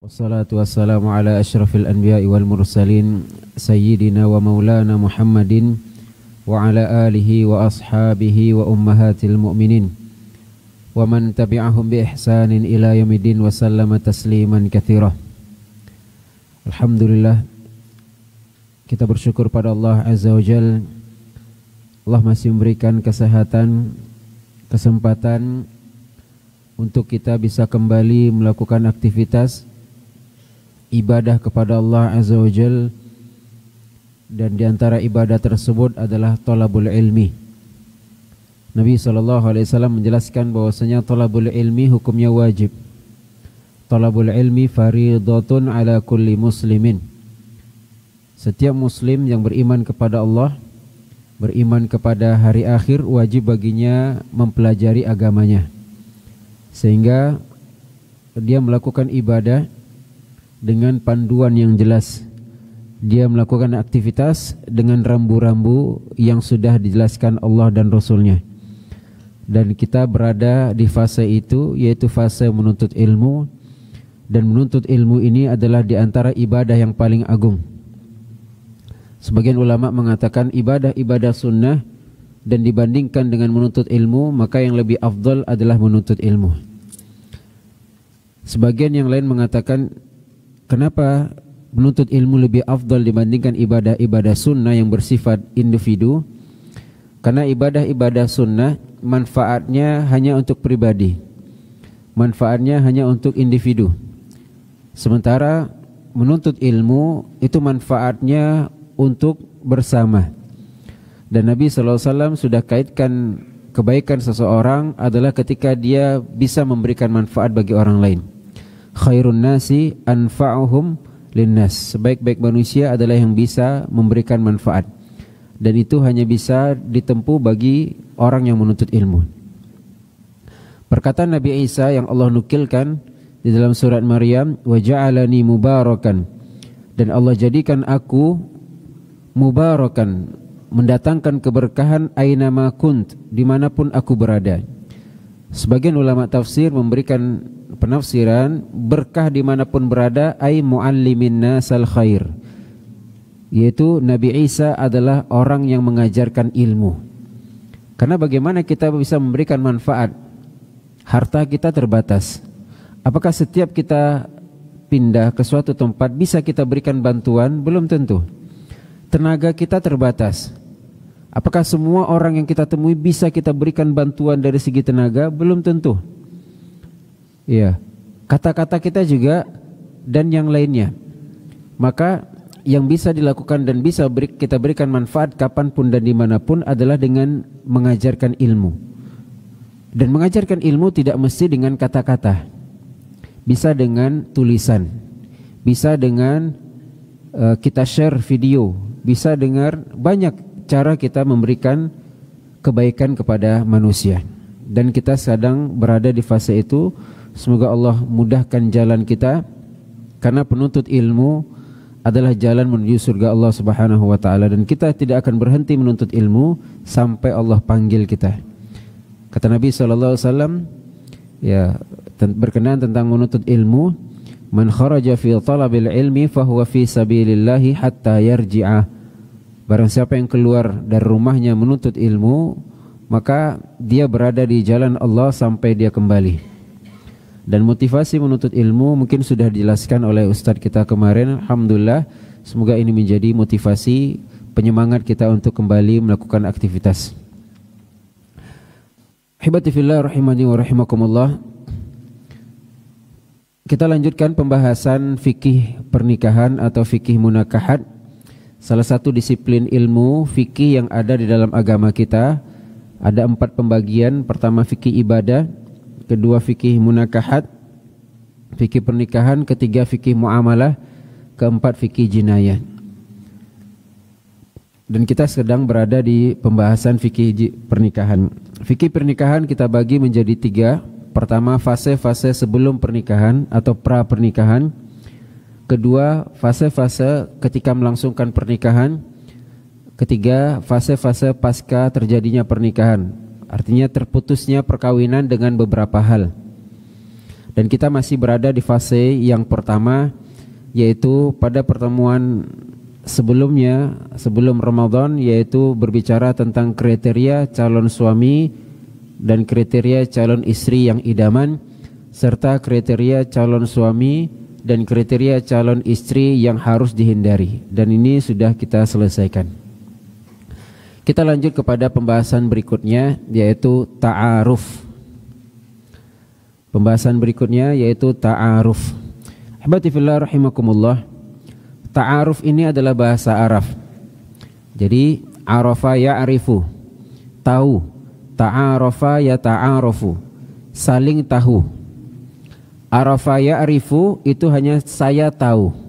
Wassalatu wassalamu ala asyrafil anbiya'i wal mursalin sayyidina wa maulana Muhammadin wa ala alihi wa ashabihi wa ummahatil mu'minin wa man tabi'ahum bi ihsanin ila yaumidin wa sallama tasliman katsira. Alhamdulillah, kita bersyukur pada Allah Azza wa Jalla. Allah masih memberikan kesehatan, kesempatan untuk kita bisa kembali melakukan aktivitas ibadah kepada Allah Azza wa Jalla, dan diantara ibadah tersebut adalah thalabul ilmi. Nabi SAW menjelaskan bahwasanya thalabul ilmi hukumnya wajib. Thalabul ilmi faridatun ala kulli muslimin. Setiap muslim yang beriman kepada Allah, beriman kepada hari akhir, wajib baginya mempelajari agamanya, sehingga dia melakukan ibadah dengan panduan yang jelas. Dia melakukan aktivitas dengan rambu-rambu yang sudah dijelaskan Allah dan Rasulnya. Dan kita berada di fase itu, yaitu fase menuntut ilmu. Dan menuntut ilmu ini adalah di antara ibadah yang paling agung. Sebagian ulama mengatakan ibadah-ibadah sunnah, dan dibandingkan dengan menuntut ilmu, maka yang lebih afdal adalah menuntut ilmu. Sebagian yang lain mengatakan, kenapa menuntut ilmu lebih afdal dibandingkan ibadah-ibadah sunnah yang bersifat individu? Karena ibadah-ibadah sunnah manfaatnya hanya untuk pribadi, manfaatnya hanya untuk individu. Sementara menuntut ilmu itu manfaatnya untuk bersama. Dan Nabi SAW sudah kaitkan kebaikan seseorang adalah ketika dia bisa memberikan manfaat bagi orang lain. Khairun nasi anfa'uhum linnas. Sebaik-baik manusia adalah yang bisa memberikan manfaat, dan itu hanya bisa ditempuh bagi orang yang menuntut ilmu. Perkataan Nabi Isa yang Allah nukilkan di dalam surat Maryam, wa ja'alani mubarakan, dan Allah jadikan aku mubarakan, mendatangkan keberkahan ainama kunt, dimanapun aku berada. Sebagian ulama tafsir memberikan penafsiran berkah dimanapun berada, ay muallimin nasal khair, yaitu Nabi Isa adalah orang yang mengajarkan ilmu. Karena bagaimana kita bisa memberikan manfaat? Harta kita terbatas. Apakah setiap kita pindah ke suatu tempat bisa kita berikan bantuan? Belum tentu. Tenaga kita terbatas. Apakah semua orang yang kita temui bisa kita berikan bantuan dari segi tenaga? Belum tentu. Ya, kata-kata kita juga dan yang lainnya. Maka yang bisa dilakukan dan bisa kita berikan manfaat kapanpun dan dimanapun adalah dengan mengajarkan ilmu. Dan mengajarkan ilmu tidak mesti dengan kata-kata, bisa dengan tulisan, bisa dengan kita share video, bisa dengan banyak cara kita memberikan kebaikan kepada manusia. Dan kita sedang berada di fase itu. Semoga Allah mudahkan jalan kita, karena penuntut ilmu adalah jalan menuju surga Allah Subhanahu wa taala, dan kita tidak akan berhenti menuntut ilmu sampai Allah panggil kita. Kata Nabi sallallahu alaihi wasallam, ya, berkenaan tentang menuntut ilmu, man kharaja fi talabil ilmi fahuwa fi sabilillah hatta yarji'a. Barang siapa yang keluar dari rumahnya menuntut ilmu, maka dia berada di jalan Allah sampai dia kembali. Dan motivasi menuntut ilmu mungkin sudah dijelaskan oleh Ustadz kita kemarin. Alhamdulillah, semoga ini menjadi motivasi penyemangat kita untuk kembali melakukan aktivitas. Hibati fillah rahimani wa rahimakumullah. Kita lanjutkan pembahasan fikih pernikahan atau fikih munakahat, salah satu disiplin ilmu fikih yang ada di dalam agama kita. Ada 4 pembagian. Pertama fikih ibadah, kedua fikih munakahat, fikih pernikahan, ketiga fikih muamalah, keempat fikih jinayah. Dan kita sedang berada di pembahasan fikih pernikahan. Fikih pernikahan kita bagi menjadi 3. Pertama, fase-fase sebelum pernikahan atau pra pernikahan. Kedua, fase-fase ketika melangsungkan pernikahan. Ketiga, fase-fase pasca terjadinya pernikahan, artinya terputusnya perkawinan dengan beberapa hal. Dan kita masih berada di fase yang pertama, yaitu pada pertemuan sebelumnya, sebelum Ramadan, yaitu berbicara tentang kriteria calon suami dan kriteria calon istri yang idaman, serta kriteria calon suami dan kriteria calon istri yang harus dihindari. Dan ini sudah kita selesaikan. Kita lanjut kepada pembahasan berikutnya, yaitu ta'aruf. Pembahasan berikutnya yaitu ta'aruf. Ahibati fillah rahimakumullah. Ta'aruf ini adalah bahasa Arab. Jadi arafa ya'rifu, tahu. Ta'arafa yata'arafu, saling tahu. Arafa ya'rifu itu hanya saya tahu.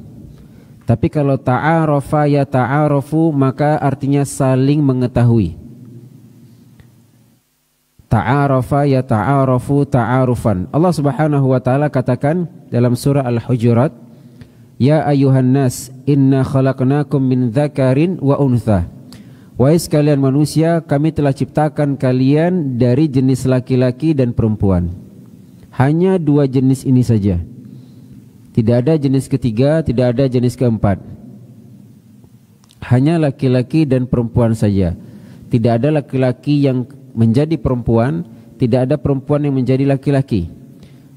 Tapi kalau ta'arafa yata'arafu maka artinya saling mengetahui. Ta'arafa yata'arafu ta'arufan. Allah Subhanahu wa taala katakan dalam surah Al-Hujurat, ya ayuhan nas inna khalaqnakum min dzakarin wa untha. Wahai sekalian manusia, kami telah ciptakan kalian dari jenis laki-laki dan perempuan. Hanya dua jenis ini saja. Tidak ada jenis ketiga, tidak ada jenis keempat. Hanya laki-laki dan perempuan saja. Tidak ada laki-laki yang menjadi perempuan, tidak ada perempuan yang menjadi laki-laki.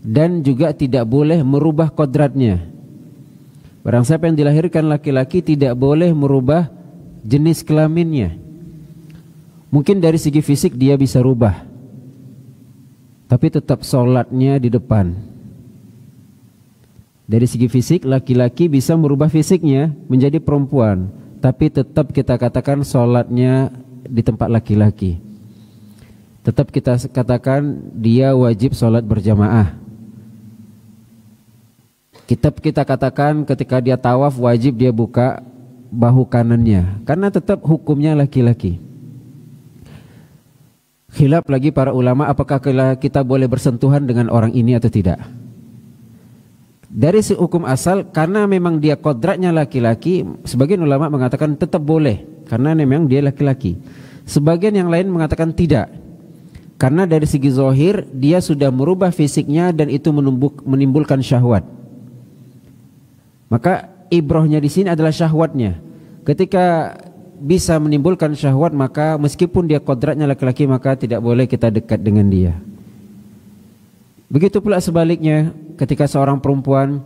Dan juga tidak boleh merubah kodratnya. Barang siapa yang dilahirkan laki-laki tidak boleh merubah jenis kelaminnya. Mungkin dari segi fisik dia bisa rubah, tapi tetap sholatnya di depan. Dari segi fisik laki-laki bisa merubah fisiknya menjadi perempuan, tapi tetap kita katakan sholatnya di tempat laki-laki. Tetap kita katakan dia wajib sholat berjamaah. Kita katakan ketika dia tawaf wajib dia buka bahu kanannya, karena tetap hukumnya laki-laki. Khilaf lagi para ulama apakah kita boleh bersentuhan dengan orang ini atau tidak. Dari hukum asal, karena memang dia kodratnya laki-laki, sebagian ulama mengatakan tetap boleh karena memang dia laki-laki. Sebagian yang lain mengatakan tidak, karena dari segi zahir dia sudah merubah fisiknya dan itu menimbulkan syahwat. Maka ibrahnya di sini adalah syahwatnya. Ketika bisa menimbulkan syahwat, maka meskipun dia kodratnya laki-laki maka tidak boleh kita dekat dengan dia. Begitu pula sebaliknya, ketika seorang perempuan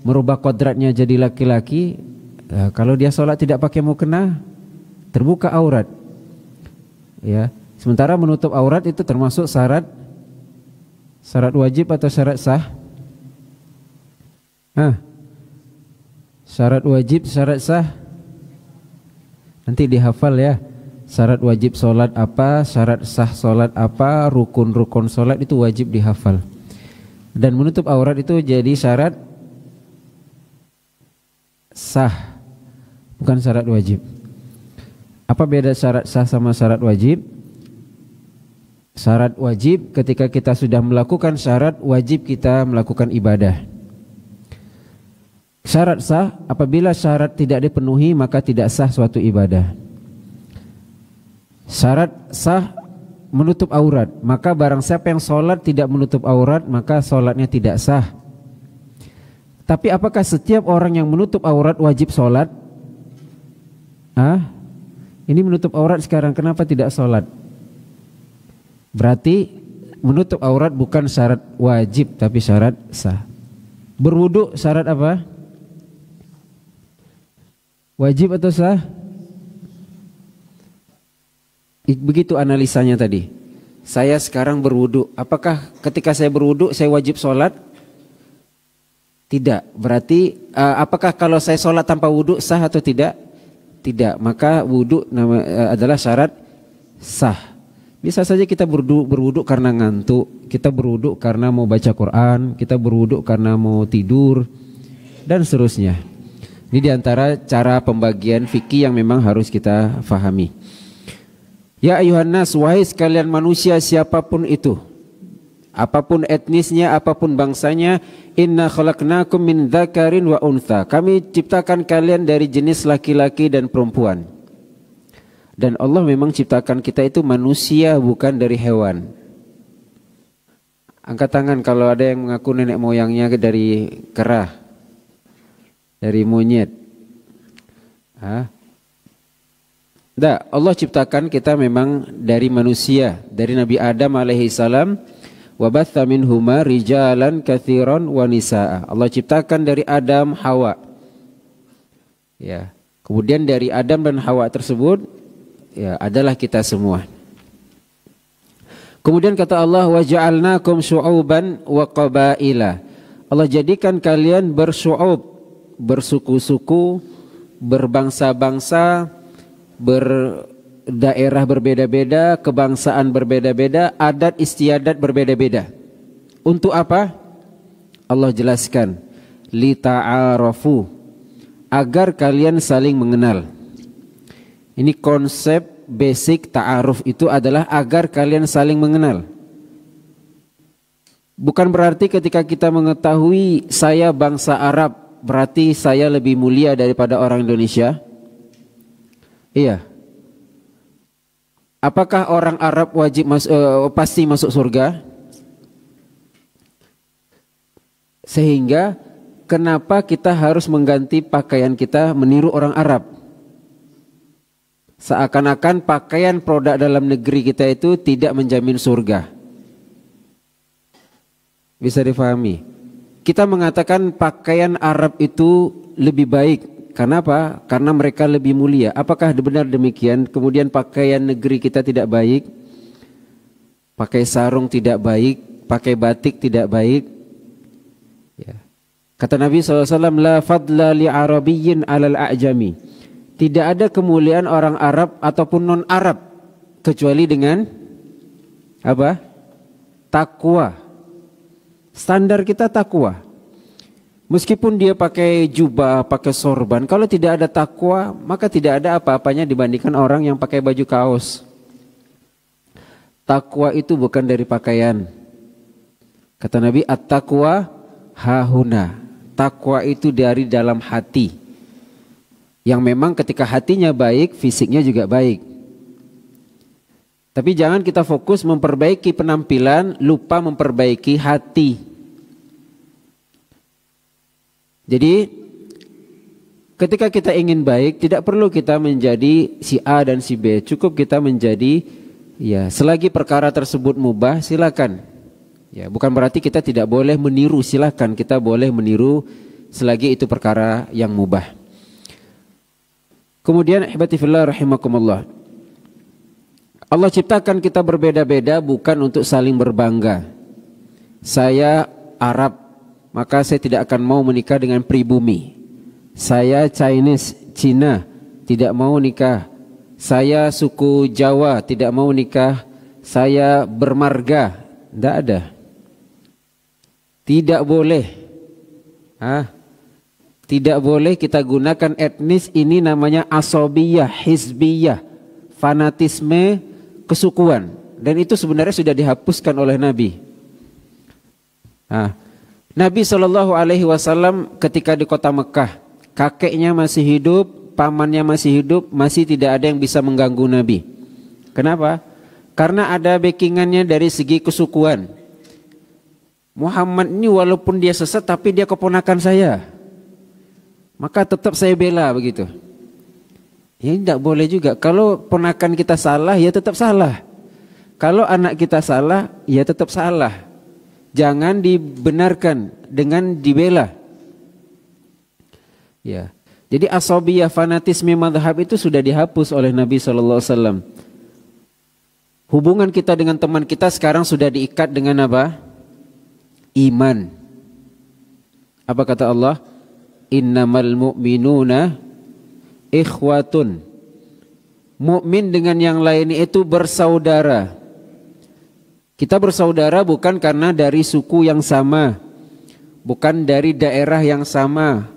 merubah kodratnya jadi laki-laki, kalau dia sholat tidak pakai mukena, terbuka aurat. Ya, sementara menutup aurat itu termasuk syarat wajib atau syarat sah? Syarat wajib, syarat sah. Nanti dihafal ya. Syarat wajib sholat apa, syarat sah sholat apa, rukun-rukun sholat itu wajib dihafal. Dan menutup aurat itu jadi syarat sah, bukan syarat wajib. Apa beda syarat sah sama syarat wajib? Syarat wajib ketika kita sudah melakukan syarat, wajib kita melakukan ibadah. Syarat sah apabila syarat tidak dipenuhi maka tidak sah suatu ibadah. Syarat sah menutup aurat, maka barang siapa yang sholat tidak menutup aurat maka sholatnya tidak sah. Tapi apakah setiap orang yang menutup aurat wajib sholat? Ini menutup aurat sekarang, kenapa tidak sholat? Berarti menutup aurat bukan syarat wajib tapi syarat sah. Berwudu syarat apa? Wajib atau sah? Begitu analisanya tadi. Saya sekarang berwudu, apakah ketika saya berwudu saya wajib sholat? Tidak. Berarti apakah kalau saya sholat tanpa wudu sah atau tidak? Tidak. Maka wudu adalah syarat sah. Bisa saja kita berwudu karena ngantuk, kita berwudu karena mau baca Quran, kita berwudu karena mau tidur, dan seterusnya. Ini diantara cara pembagian fikih yang memang harus kita fahami. Ya ayuhan nas, wahai sekalian manusia siapapun itu, apapun etnisnya, apapun bangsanya, inna khalaqnakum min dzakarin wa untha. Kami ciptakan kalian dari jenis laki-laki dan perempuan. Dan Allah memang ciptakan kita itu manusia, bukan dari hewan. Angkat tangan kalau ada yang mengaku nenek moyangnya dari kera, dari monyet. Tidak, Allah ciptakan kita memang dari manusia, dari Nabi Adam alaihi salam. Wa batha minhuma rijalan katsiran wa nisaa. Allah ciptakan dari Adam, Hawa. Ya. Kemudian dari Adam dan Hawa tersebut ya adalah kita semua. Kemudian kata Allah, wa ja'alnakum syu'uban wa qabaila. Allah jadikan kalian bersyu'ub, bersuku-suku, berbangsa-bangsa, berdaerah berbeda-beda, kebangsaan berbeda-beda, adat istiadat berbeda-beda. Untuk apa? Allah jelaskan, li ta'arafu, agar kalian saling mengenal. Ini konsep basic ta'aruf itu adalah agar kalian saling mengenal. Bukan berarti ketika kita mengetahui saya bangsa Arab berarti saya lebih mulia daripada orang Indonesia. Iya. Apakah orang Arab wajib pasti masuk surga? Sehingga kenapa kita harus mengganti pakaian kita meniru orang Arab? Seakan-akan pakaian produk dalam negeri kita itu tidak menjamin surga. Bisa difahami? Kita mengatakan pakaian Arab itu lebih baik. Kenapa? Karena mereka lebih mulia. Apakah benar demikian? Kemudian pakaian negeri kita tidak baik, pakai sarung tidak baik, pakai batik tidak baik. Ya. Kata Nabi SAW, la fadla li arabiyyin alal a'jami. Tidak ada kemuliaan orang Arab ataupun non Arab kecuali dengan apa? Takwa. Standar kita takwa. Meskipun dia pakai jubah, pakai sorban, kalau tidak ada takwa, maka tidak ada apa-apanya dibandingkan orang yang pakai baju kaos. Takwa itu bukan dari pakaian. Kata Nabi, at-taqwa hahuna. Takwa itu dari dalam hati. Yang memang ketika hatinya baik, fisiknya juga baik. Tapi jangan kita fokus memperbaiki penampilan, lupa memperbaiki hati. Jadi ketika kita ingin baik, tidak perlu kita menjadi si A dan si B. Cukup kita menjadi, ya selagi perkara tersebut mubah, silakan. Ya, bukan berarti kita tidak boleh meniru, silakan kita boleh meniru selagi itu perkara yang mubah. Kemudian ihbati fillah rahimakumullah. Allah ciptakan kita berbeda-beda bukan untuk saling berbangga. Saya Arab, maka saya tidak akan mau menikah dengan pribumi. Saya Chinese, Cina, tidak mau nikah. Saya suku Jawa, tidak mau nikah. Saya bermarga, tidak ada. Tidak boleh. Tidak boleh kita gunakan etnis, ini namanya asobiyah, hizbiyah, fanatisme, kesukuan. Dan itu sebenarnya sudah dihapuskan oleh Nabi. Nabi SAW ketika di kota Mekah, kakeknya masih hidup, pamannya masih hidup, masih tidak ada yang bisa mengganggu Nabi. Kenapa? Karena ada backingannya dari segi kesukuan. Muhammad ini walaupun dia sesat tapi dia keponakan saya, maka tetap saya bela begitu. Ya tidak boleh juga. Kalau ponakan kita salah, ya tetap salah. Kalau anak kita salah, ya tetap salah. Jangan dibenarkan dengan dibela. Ya. Jadi asabiyah, fanatisme madhab itu sudah dihapus oleh Nabi SAW. Hubungan kita dengan teman kita sekarang sudah diikat dengan apa? Iman. Apa kata Allah? Innamal mu'minuna ikhwatun. Mukmin dengan yang lain itu bersaudara. Kita bersaudara bukan karena dari suku yang sama, bukan dari daerah yang sama,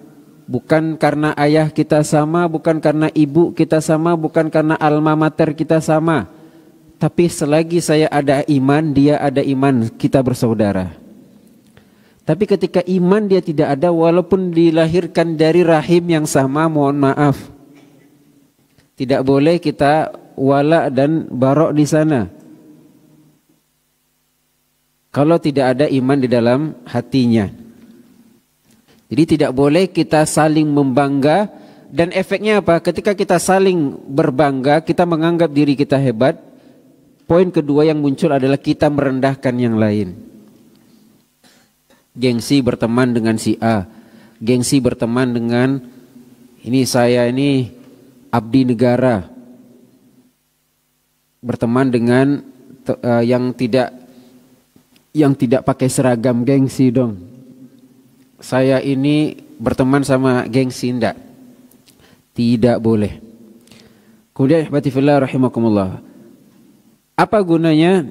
bukan karena ayah kita sama, bukan karena ibu kita sama, bukan karena alma mater kita sama. Tapi selagi saya ada iman, dia ada iman, kita bersaudara. Tapi ketika iman dia tidak ada, walaupun dilahirkan dari rahim yang sama, mohon maaf, tidak boleh kita wala dan barok di sana. Kalau tidak ada iman di dalam hatinya. Jadi tidak boleh kita saling membangga, dan efeknya apa? Ketika kita saling berbangga, kita menganggap diri kita hebat. Poin kedua yang muncul adalah kita merendahkan yang lain. Gengsi berteman dengan si A, gengsi berteman dengan saya ini abdi negara, berteman dengan yang tidak pakai seragam, gengsi dong. Saya ini berteman sama gengsi, tidak boleh. Kemudian ihbati fillah rahimakumullah, apa gunanya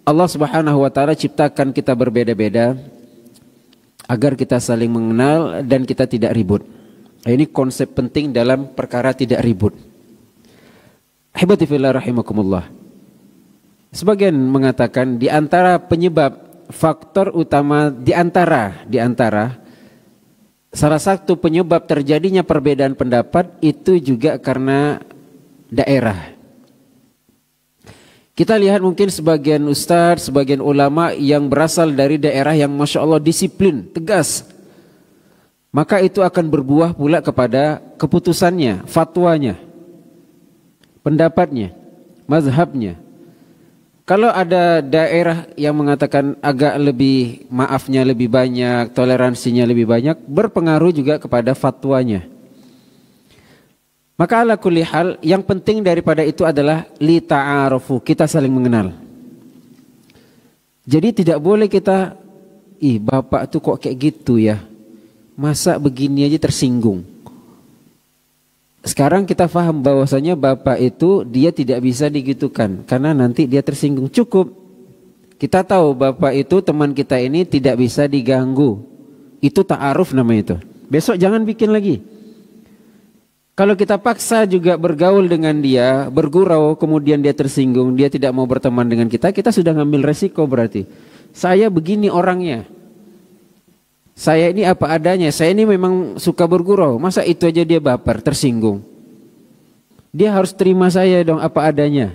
Allah Subhanahu wa taala ciptakan kita berbeda-beda agar kita saling mengenal dan kita tidak ribut. Ini konsep penting dalam perkara tidak ribut. Ihbati fillah rahimakumullah, sebagian mengatakan di antara penyebab faktor utama di antara salah satu penyebab terjadinya perbedaan pendapat itu juga karena daerah. Kita lihat mungkin sebagian ustadz, sebagian ulama yang berasal dari daerah yang Masya Allah disiplin, tegas. Maka itu akan berbuah pula kepada keputusannya, fatwanya, pendapatnya, mazhabnya. Kalau ada daerah yang mengatakan agak lebih, maafnya lebih banyak, toleransinya lebih banyak, berpengaruh juga kepada fatwanya. Maka ala kulli hal, yang penting daripada itu adalah li ta'arufu, kita saling mengenal. Jadi tidak boleh kita, bapak tuh kok kayak gitu ya, masa begini aja tersinggung. Sekarang kita paham bahwasanya bapak itu dia tidak bisa digitukan karena nanti dia tersinggung. Cukup kita tahu bapak itu teman kita ini tidak bisa diganggu. Itu ta'aruf namanya itu. Besok jangan bikin lagi. Kalau kita paksa juga bergaul dengan dia, bergurau, kemudian dia tersinggung, dia tidak mau berteman dengan kita, kita sudah ngambil resiko berarti. Saya begini orangnya. Saya ini apa adanya, saya ini memang suka bergurau. Masa itu aja dia baper, tersinggung. Dia harus terima saya dong apa adanya.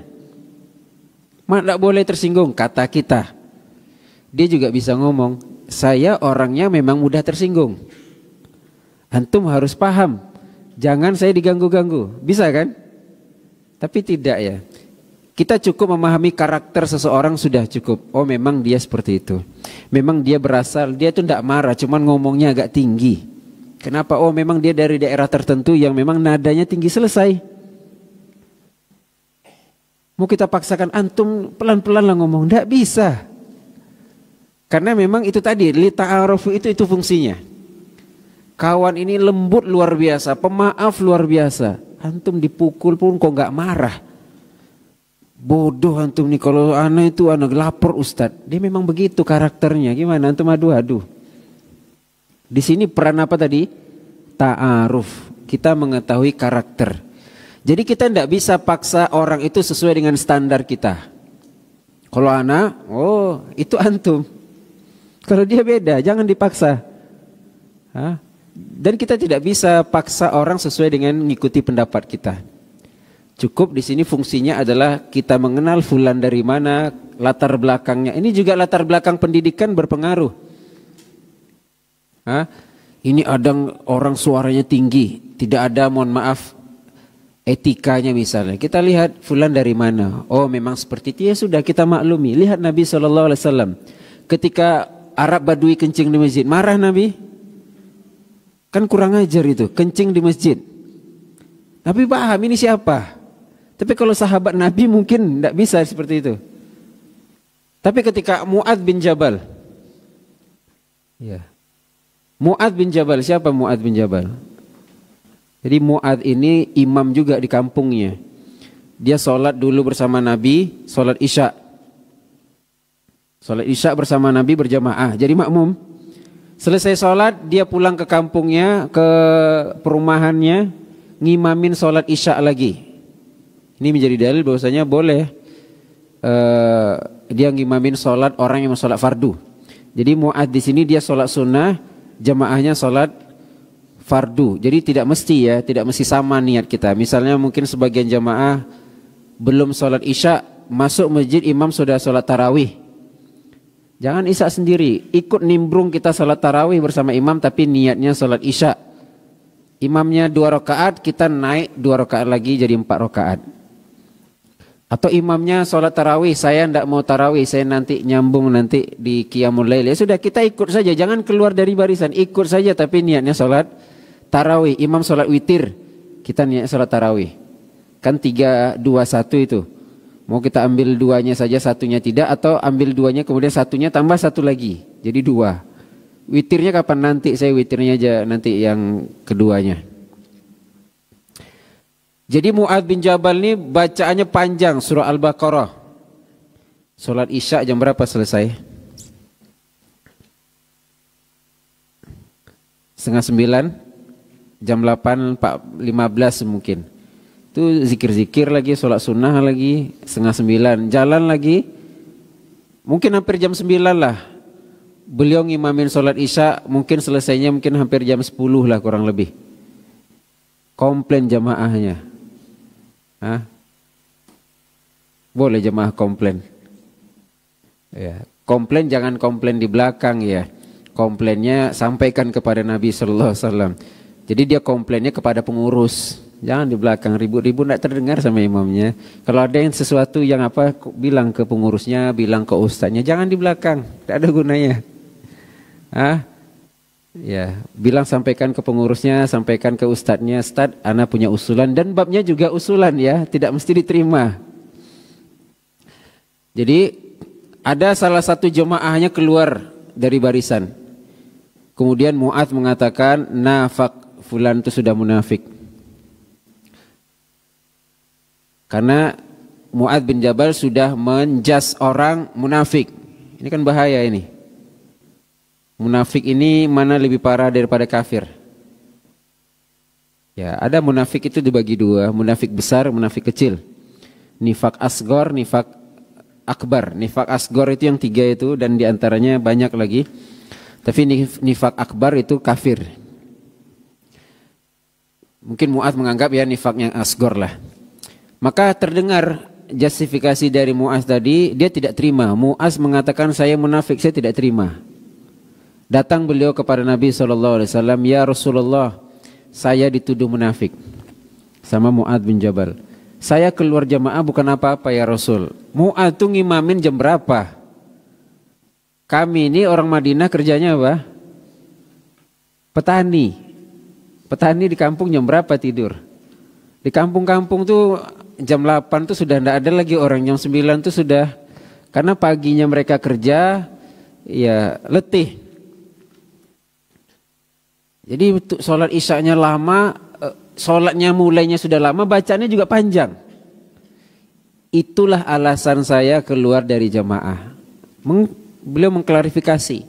Tidak boleh tersinggung, kata kita. Dia juga bisa ngomong, saya orangnya memang mudah tersinggung. Antum harus paham, jangan saya diganggu-ganggu. Bisa kan? Tapi tidak ya. Kita cukup memahami karakter seseorang sudah cukup. Oh memang dia seperti itu. Memang dia berasal, dia itu tidak marah, cuman ngomongnya agak tinggi. Kenapa? Oh memang dia dari daerah tertentu yang memang nadanya tinggi, selesai. Mau kita paksakan antum pelan-pelan lah ngomong, tidak bisa. Karena memang itu tadi, li ta'arufu itu fungsinya. Kawan ini lembut luar biasa, pemaaf luar biasa. Antum dipukul pun kok nggak marah. Bodoh antum nih, kalau anak itu anak lapor ustad. Dia memang begitu karakternya. Gimana antum adu-adu? Di sini peran apa tadi? Ta'aruf. Kita mengetahui karakter. Jadi kita tidak bisa paksa orang itu sesuai dengan standar kita. Kalau anak, oh itu antum. Kalau dia beda, jangan dipaksa. Dan kita tidak bisa paksa orang sesuai dengan mengikuti pendapat kita. Cukup di sini fungsinya adalah kita mengenal fulan dari mana, latar belakangnya. Ini juga latar belakang pendidikan berpengaruh. Ini ada orang suaranya tinggi, tidak ada, mohon maaf, etikanya misalnya. Kita lihat fulan dari mana. Oh memang seperti itu, ya sudah kita maklumi. Lihat Nabi SAW. Ketika Arab Badui kencing di masjid, marah Nabi? Kan kurang ajar itu, kencing di masjid. Nabi paham ini siapa. Tapi kalau sahabat Nabi mungkin tidak bisa seperti itu. Tapi ketika Mu'adz bin Jabal. Ya. Mu'adz bin Jabal, siapa Mu'adz bin Jabal? Jadi Mu'adz ini imam juga di kampungnya. Dia sholat dulu bersama Nabi, sholat Isya. Sholat Isya bersama Nabi berjamaah, jadi makmum. Selesai sholat, dia pulang ke kampungnya, ke perumahannya, ngimamin sholat Isya lagi. Ini menjadi dalil bahwasanya boleh dia ngimamin sholat orang yang sholat fardu. Jadi Mu'adz di sini dia sholat sunnah, jamaahnya sholat fardu. Jadi tidak mesti ya, tidak mesti sama niat kita. Misalnya mungkin sebagian jamaah belum sholat isya, masuk masjid imam sudah sholat tarawih. Jangan isya sendiri, ikut nimbrung kita sholat tarawih bersama imam tapi niatnya sholat isya. Imamnya 2 rakaat, kita naik 2 rakaat lagi jadi 4 rakaat. Atau imamnya sholat tarawih, saya tidak mau tarawih, saya nanti nyambung nanti di qiyamul lail. Ya sudah, kita ikut saja, jangan keluar dari barisan, ikut saja tapi niatnya sholat tarawih. Imam sholat witir, kita niatnya sholat tarawih. Kan 3, 2, 1 itu. Mau kita ambil 2-nya saja, 1-nya tidak, atau ambil 2-nya kemudian 1-nya tambah 1 lagi, jadi 2. Witirnya kapan nanti? Saya witirnya aja nanti yang keduanya. Jadi Mu'adz bin Jabal ini bacaannya panjang, surah Al-Baqarah. Sholat isya jam berapa selesai? 8:30, jam 8:15 mungkin. Itu zikir-zikir lagi, sholat sunnah lagi, 8:30, jalan lagi. Mungkin hampir jam 9 lah. Beliau ngimamin sholat isya, mungkin selesainya mungkin hampir jam 10 lah kurang lebih. Komplain jamaahnya. Hah? Boleh jemaah komplain. Ya, komplain jangan komplain di belakang ya. Komplainnya sampaikan kepada Nabi sallallahu alaihi wasallam. Jadi dia komplainnya kepada pengurus. Jangan di belakang ribut-ribut tidak terdengar sama imamnya. Kalau ada yang sesuatu yang apa bilang ke pengurusnya, bilang ke ustaznya, jangan di belakang. Tidak ada gunanya. Hah? Ya, bilang sampaikan ke pengurusnya, sampaikan ke ustadznya, Ustadz, ana punya usulan dan babnya juga usulan ya, tidak mesti diterima. Jadi ada salah satu jemaahnya keluar dari barisan. Kemudian Mu'adz mengatakan, nafaq, fulan itu sudah munafik. Karena Mu'adz bin Jabal sudah menjas orang munafik. Ini kan bahaya ini. Munafik ini mana lebih parah daripada kafir? Ya, ada munafik itu dibagi 2, munafik besar, munafik kecil. Nifak asgor, nifak akbar. Nifak asgor itu yang 3 itu dan diantaranya banyak lagi. Tapi nifak akbar itu kafir. Mungkin Mu'adz menganggap ya nifak yang asgor lah. Maka terdengar justifikasi dari Mu'adz tadi, dia tidak terima. Mu'adz mengatakan saya munafik, saya tidak terima. Datang beliau kepada Nabi SAW, ya Rasulullah, saya dituduh munafik sama Mu'adz bin Jabal. Saya keluar jamaah bukan apa-apa ya Rasul. Mu'adz tuh ngimamin jam berapa? Kami ini orang Madinah kerjanya apa? Petani. Petani di kampung jam berapa tidur? Di kampung-kampung tuh jam 8 tuh sudah tidak ada lagi orang, jam 9 tuh sudah, karena paginya mereka kerja, ya letih. Jadi sholat isya'nya lama, sholatnya mulainya sudah lama, bacanya juga panjang. Itulah alasan saya keluar dari jamaah. Beliau mengklarifikasi.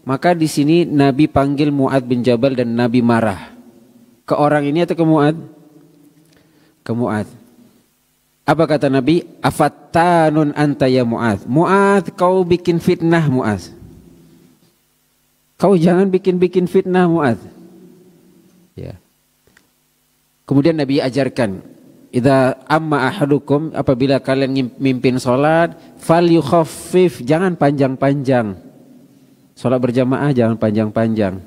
Maka di sini Nabi panggil Mu'adz bin Jabal dan Nabi marah. Ke orang ini atau ke Mu'adz? Ke Mu'adz. Apa kata Nabi? Afattanun anta ya Mu'adz. Mu'adz, kau bikin fitnah Mu'adz. Kau jangan bikin fitnah Mu'adz. Ya. Kemudian Nabi ajarkan, idza amma ahadukum, apabila kalian mimpin salat, falyukhaffif, jangan panjang-panjang. Salat berjamaah jangan panjang-panjang.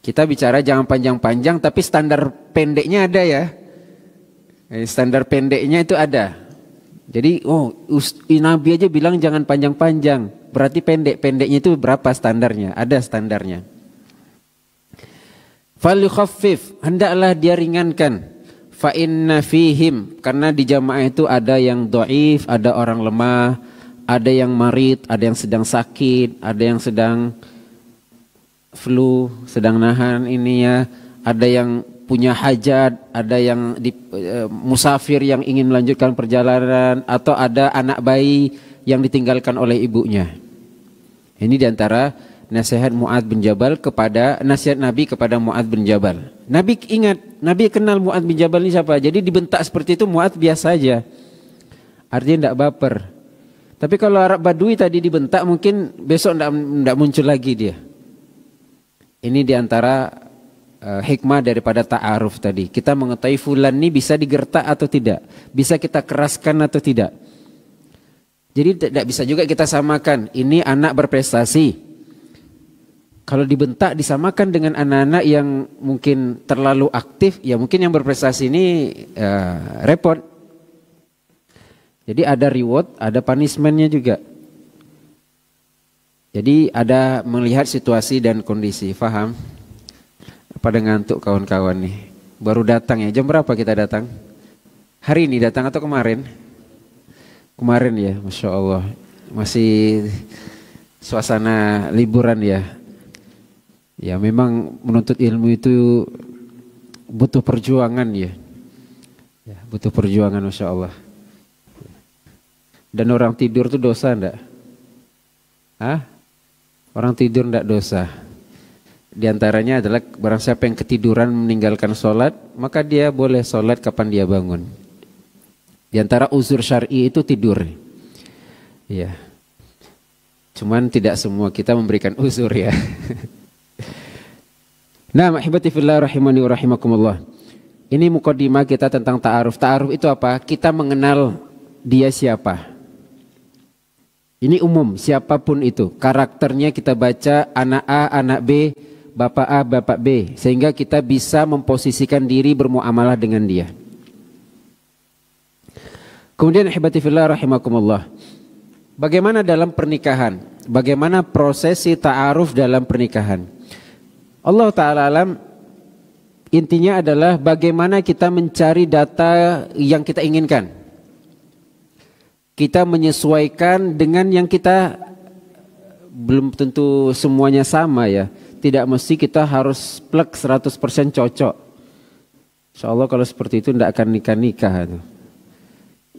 Kita bicara jangan panjang-panjang, tapi standar pendeknya ada ya. Standar pendeknya itu ada. Jadi Nabi aja bilang jangan panjang-panjang. Berarti pendek-pendeknya itu berapa standarnya? Ada standarnya. Falyukhaffif, hendaklah dia ringankan. Fa inna fihim, karena di jamaah itu ada yang dhaif, ada orang lemah, ada yang marid, ada yang sedang sakit, ada yang sedang flu, sedang nahan ini ya, ada yang punya hajat, ada yang musafir yang ingin melanjutkan perjalanan, atau ada anak bayi yang ditinggalkan oleh ibunya. Ini diantara nasihat Mu'adz bin Jabal nasihat Nabi kepada Mu'adz bin Jabal. Nabi ingat, Nabi kenal Mu'adz bin Jabal ini siapa. Jadi dibentak seperti itu Mu'adz biasa aja. Artinya tidak baper. Tapi kalau Arab Badui tadi dibentak mungkin besok tidak muncul lagi dia. Ini diantara hikmah daripada ta'aruf tadi. Kita mengetahui fulan ini bisa digertak atau tidak, bisa kita keraskan atau tidak. Jadi tidak bisa juga kita samakan, ini anak berprestasi. Kalau dibentak disamakan dengan anak-anak yang mungkin terlalu aktif, ya mungkin yang berprestasi ini repot. Jadi ada reward, ada punishment-nya juga. Jadi ada melihat situasi dan kondisi, faham? Pada ngantuk kawan-kawan nih. Baru datang ya, jam berapa kita datang? Hari ini datang atau kemarin? Kemarin ya, Masya Allah. Masih suasana liburan ya. Ya memang menuntut ilmu itu butuh perjuangan ya. Ya butuh perjuangan, Masya Allah. Dan orang tidur itu dosa enggak? Hah? Orang tidur enggak dosa. Di antaranya adalah barang siapa yang ketiduran meninggalkan sholat, maka dia boleh sholat kapan dia bangun. Di antara uzur syar'i itu tidur. Ya. Cuman tidak semua kita memberikan uzur ya. Nah, mahibati fillah rahimani wa rahimakumullah. Ini mukaddimah kita tentang ta'aruf. Ta'aruf itu apa? Kita mengenal dia siapa. Ini umum, siapapun itu. Karakternya kita baca anak A, anak B, bapak A, bapak B. Sehingga kita bisa memposisikan diri bermuamalah dengan dia. Kemudian ahibati fillah rahimakumullah. Bagaimana dalam pernikahan? Bagaimana prosesi ta'aruf dalam pernikahan? Allah Ta'ala alam, intinya adalah bagaimana kita mencari data yang kita inginkan. Kita menyesuaikan dengan yang kita, belum tentu semuanya sama ya. Tidak mesti kita harus plek 100% cocok. Insyaallah kalau seperti itu tidak akan nikah-nikah.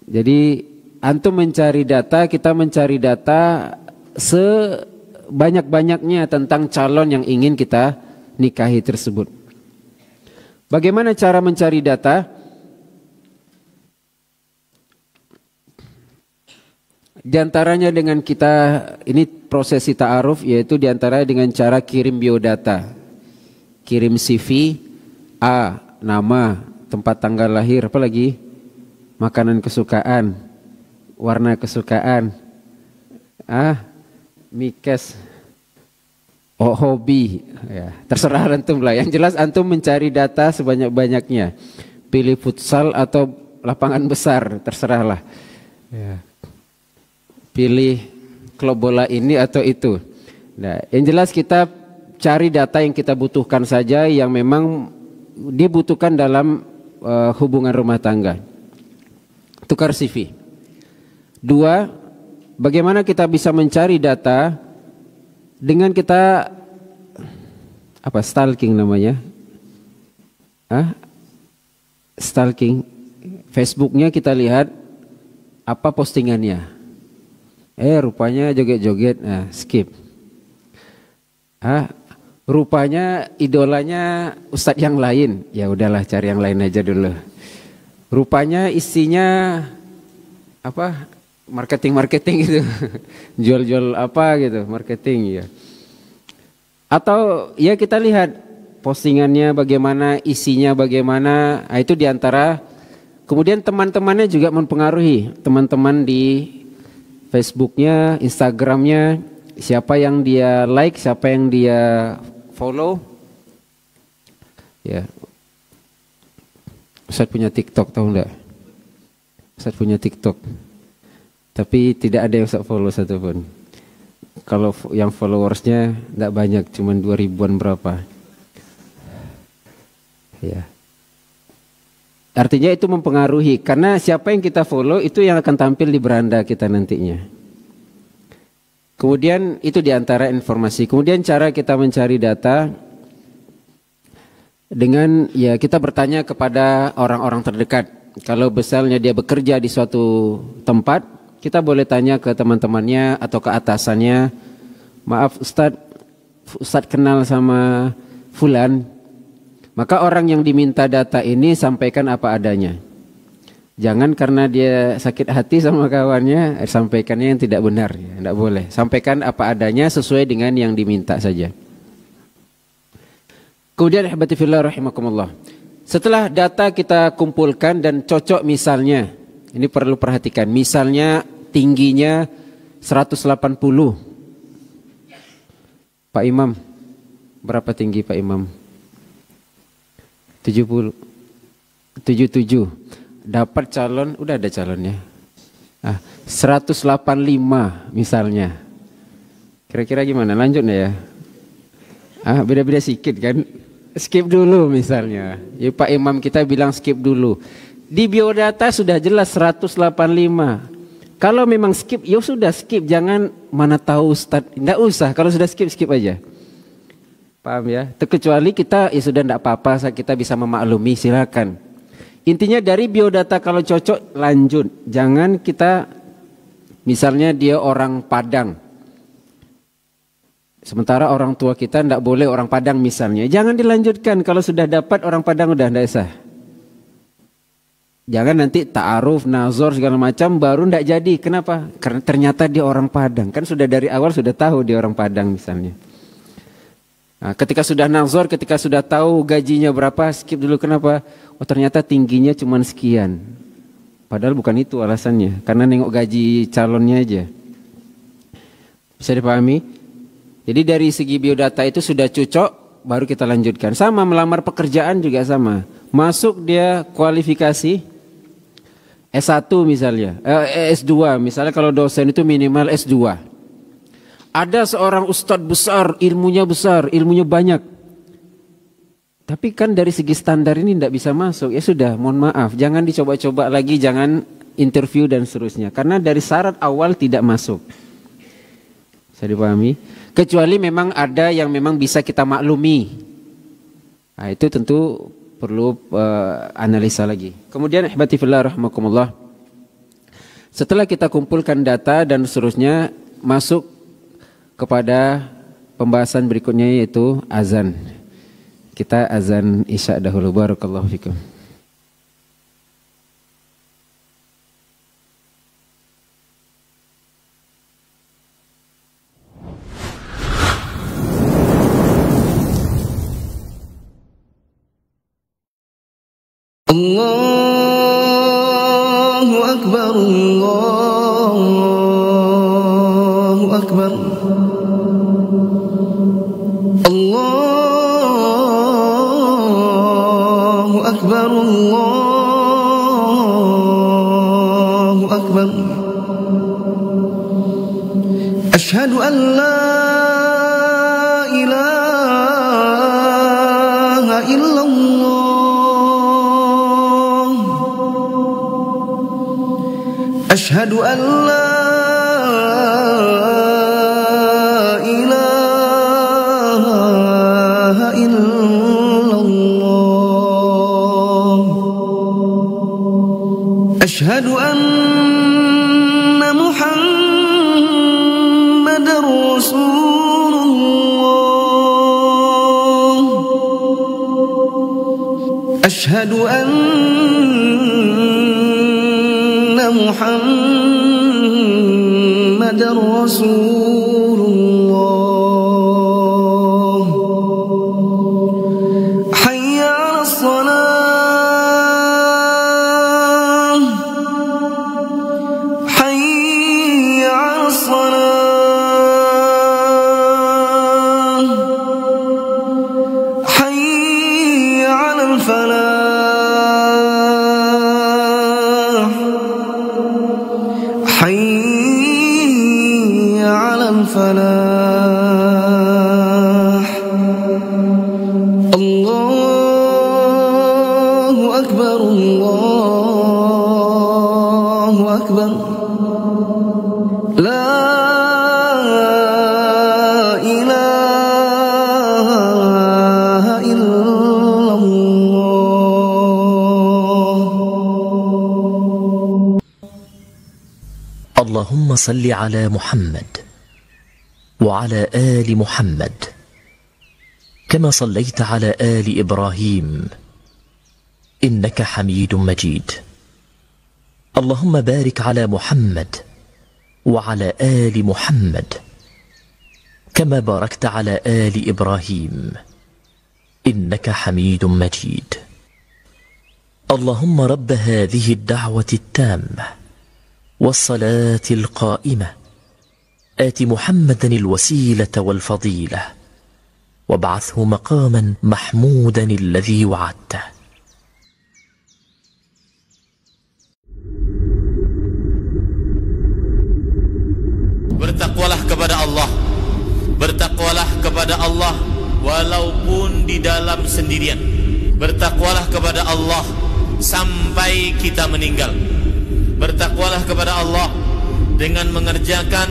Jadi antum mencari data, kita mencari data sebanyak-banyaknya tentang calon yang ingin kita nikahi tersebut. Bagaimana cara mencari data? Di antaranya dengan kita, ini prosesi ta'aruf, yaitu di antaranya dengan cara kirim biodata. Kirim CV, A, nama, tempat tanggal lahir, apa lagi? Makanan kesukaan, warna kesukaan, mikes, hobi, ya, terserah antum lah. Yang jelas antum mencari data sebanyak-banyaknya. Pilih futsal atau lapangan besar, terserahlah. Ya. Pilih klub bola ini atau itu. Nah, yang jelas kita cari data yang kita butuhkan saja, yang memang dibutuhkan dalam hubungan rumah tangga. Tukar CV. 2, bagaimana kita bisa mencari data dengan kita stalking namanya? Stalking. Facebooknya kita lihat apa postingannya. Rupanya joget-joget, skip. Rupanya idolanya ustadz yang lain, ya udahlah cari yang lain aja dulu. Rupanya isinya marketing gitu, jual-jual apa gitu, marketing ya. Atau ya kita lihat postingannya bagaimana, isinya bagaimana, itu diantara. Kemudian teman-temannya juga mempengaruhi, teman-teman di Facebooknya, Instagramnya, siapa yang dia like, siapa yang dia follow. Ya, Ustaz punya TikTok, tahu enggak? Ustaz punya TikTok, tapi tidak ada yang Ustaz follow satupun. Kalau yang followersnya enggak banyak, cuma 2000-an berapa. Ya. Artinya itu mempengaruhi, karena siapa yang kita follow itu yang akan tampil di beranda kita nantinya. Kemudian itu diantara informasi. Kemudian cara kita mencari data dengan ya kita bertanya kepada orang-orang terdekat. Kalau misalnya dia bekerja di suatu tempat, kita boleh tanya ke teman-temannya atau ke atasannya. Maaf Ustadz kenal sama fulan. Maka orang yang diminta data ini sampaikan apa adanya. Jangan karena dia sakit hati sama kawannya, sampaikannya yang tidak benar. Ya, tidak boleh. Sampaikan apa adanya sesuai dengan yang diminta saja. Kemudian ihbati fillah rahimakumullah. Setelah data kita kumpulkan dan cocok misalnya, ini perlu perhatikan, misalnya tingginya 180. Pak Imam, berapa tinggi Pak Imam? 70. 77. Dapat calon, udah ada calonnya. 185 misalnya. Kira-kira gimana? Lanjut ya? Beda-beda sedikit kan? Skip dulu misalnya. Ya, Pak Imam kita bilang skip dulu. Di biodata sudah jelas 185. Kalau memang skip, ya sudah skip. Jangan mana tahu Ustaz. Tidak usah. Kalau sudah skip, skip aja. Paham ya? Terkecuali kita ya sudah tidak apa-apa. Kita bisa memaklumi. Silakan. Intinya dari biodata kalau cocok lanjut. Jangan kita misalnya dia orang Padang. Sementara orang tua kita tidak boleh orang Padang misalnya. Jangan dilanjutkan. Kalau sudah dapat orang Padang udah tidak sah. Jangan nanti ta'aruf, nazor segala macam baru tidak jadi. Kenapa? Karena ternyata dia orang Padang. Kan sudah dari awal sudah tahu dia orang Padang misalnya. Nah, ketika sudah nazor, ketika sudah tahu gajinya berapa, skip dulu. Kenapa? Oh ternyata tingginya cuma sekian. Padahal bukan itu alasannya. Karena nengok gaji calonnya aja. Bisa dipahami? Jadi dari segi biodata itu sudah cocok, baru kita lanjutkan. Sama melamar pekerjaan juga sama. Masuk dia kualifikasi S1 misalnya, S2 misalnya kalau dosen itu minimal S2. Ada seorang ustadz besar, ilmunya banyak. Tapi kan dari segi standar ini tidak bisa masuk. Ya sudah, mohon maaf, jangan dicoba-coba lagi, jangan interview dan seterusnya. Karena dari syarat awal tidak masuk. Bisa dipahami? Kecuali memang ada yang memang bisa kita maklumi. Nah, itu tentu perlu analisa lagi. Kemudian ihbati fillah rahmakumullah. Setelah kita kumpulkan data dan seterusnya, masuk kepada pembahasan berikutnya yaitu azan. Kita azan Isya dahulu. Barakallahu fikum. Allahu Akbar, Allahu Akbar, Allahu Akbar, Allahu Akbar. Asyhadu an la ilaha illallah. أشهد أن لا إله إلا الله. أشهد أن محمدا رسول الله. أشهد أن محمد رسول الله. حي على الصلاة، حي على الصلاة، حي على الفلاح، حي على الفلاح. الله أكبر، الله أكبر. لا إله إلا الله. اللهم صل على محمد وعلى آل محمد كما صليت على آل إبراهيم إنك حميد مجيد. اللهم بارك على محمد وعلى آل محمد كما باركت على آل إبراهيم إنك حميد مجيد. اللهم رب هذه الدعوة التامة والصلاة القائمة آت محمدا الوسيلة والفضيلة وابعثه مقاما محمودا الذي وعدته. Bertakwalah kepada Allah, bertakwalah kepada Allah walaupun di dalam sendirian. Bertakwalah kepada Allah sampai kita meninggal. Bertakwalah kepada Allah dengan mengerjakan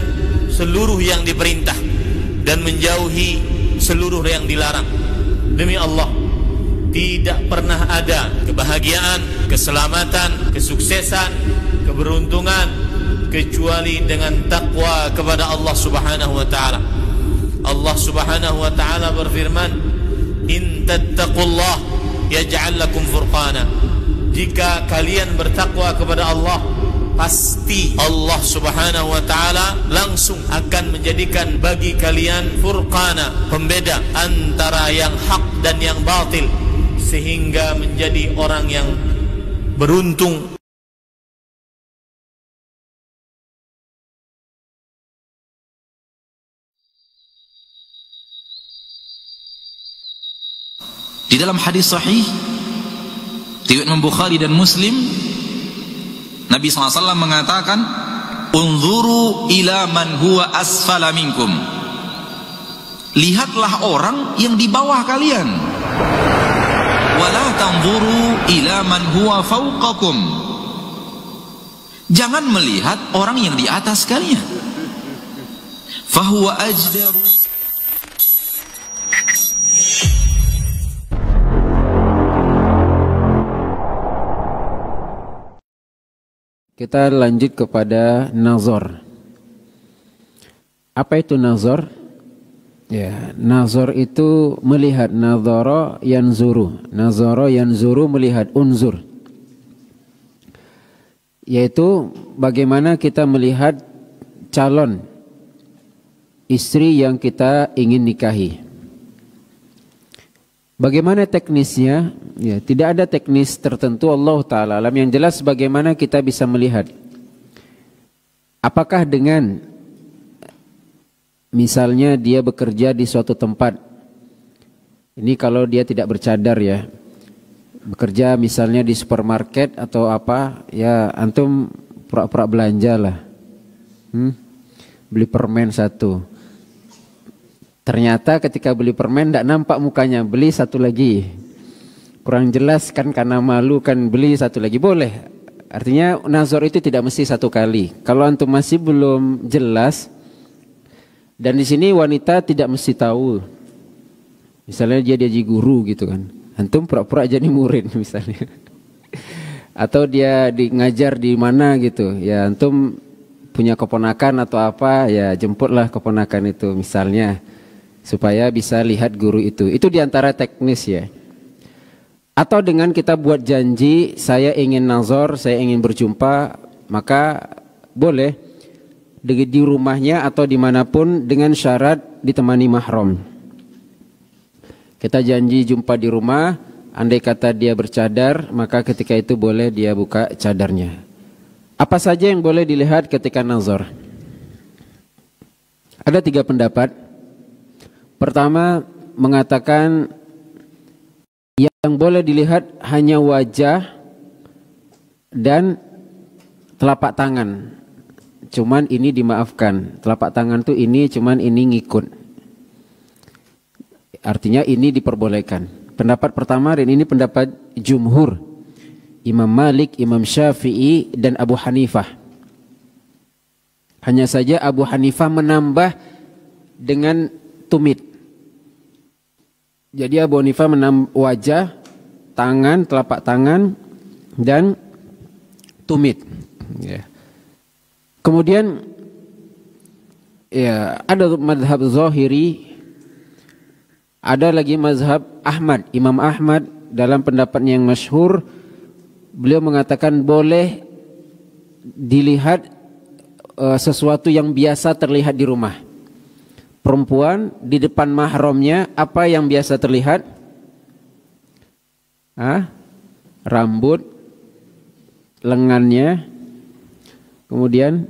seluruh yang diperintah dan menjauhi seluruh yang dilarang. Demi Allah, tidak pernah ada kebahagiaan, keselamatan, kesuksesan, keberuntungan kecuali dengan takwa kepada Allah Subhanahu wa taala. Allah Subhanahu wa taala berfirman, "In tattaqullah yaj'al lakum furqana." Jika kalian bertakwa kepada Allah, pasti Allah Subhanahu wa taala langsung akan menjadikan bagi kalian furqana, pembeda antara yang hak dan yang batil, sehingga menjadi orang yang beruntung. Di dalam hadis sahih riwayat Imam Bukhari dan Muslim, Nabi SAW mengatakan, "Unzuru ila man huwa asfala minkum." Lihatlah orang yang di bawah kalian. Wala tanzuru ila man huwa fawqakum. Jangan melihat orang yang di atas kalian. Fahuwa ajdaru. Kita lanjut kepada nazar. Apa itu nazar? Ya, nazar itu melihat. Nazara yanzuru. Nazara yanzuru, melihat. Unzur. Yaitu bagaimana kita melihat calon istri yang kita ingin nikahi. Bagaimana teknisnya? Ya, tidak ada teknis tertentu, Allah Ta'ala alam. Yang jelas bagaimana kita bisa melihat. Apakah dengan misalnya dia bekerja di suatu tempat. Ini kalau dia tidak bercadar ya. Bekerja misalnya di supermarket atau apa. Ya antum pura-pura belanja lah. Beli permen satu. Ternyata ketika beli permen tidak nampak mukanya, beli satu lagi. Kurang jelas kan, karena malu kan beli satu lagi. Boleh. Artinya nazar itu tidak mesti satu kali. Kalau antum masih belum jelas, dan di sini wanita tidak mesti tahu. Misalnya dia jadi guru gitu kan. Antum pura-pura jadi murid misalnya. Atau dia ngajar di mana gitu. Ya antum punya keponakan atau apa, ya jemputlah keponakan itu misalnya. Supaya bisa lihat guru itu. Itu diantara teknis ya. Atau dengan kita buat janji, saya ingin nazar, saya ingin berjumpa, maka boleh di rumahnya atau dimanapun dengan syarat ditemani mahram. Kita janji jumpa di rumah, andai kata dia bercadar, maka ketika itu boleh dia buka cadarnya. Apa saja yang boleh dilihat ketika nazar? Ada 3 pendapat. Pertama mengatakan yang boleh dilihat hanya wajah dan telapak tangan. Cuman ini dimaafkan. Telapak tangan tuh ini, cuman ini ngikut. Artinya ini diperbolehkan. Pendapat pertama, dan ini pendapat jumhur. Imam Malik, Imam Syafi'i, dan Abu Hanifah. Hanya saja Abu Hanifah menambah dengan tumit. Jadi Abu Hanifah menambah wajah, tangan, telapak tangan, dan tumit. Ya. Kemudian ya ada mazhab Zahiri, ada lagi mazhab Ahmad. Imam Ahmad dalam pendapatnya yang masyhur, beliau mengatakan boleh dilihat sesuatu yang biasa terlihat di rumah. Perempuan di depan mahramnya, apa yang biasa terlihat? rambut, lengannya. Kemudian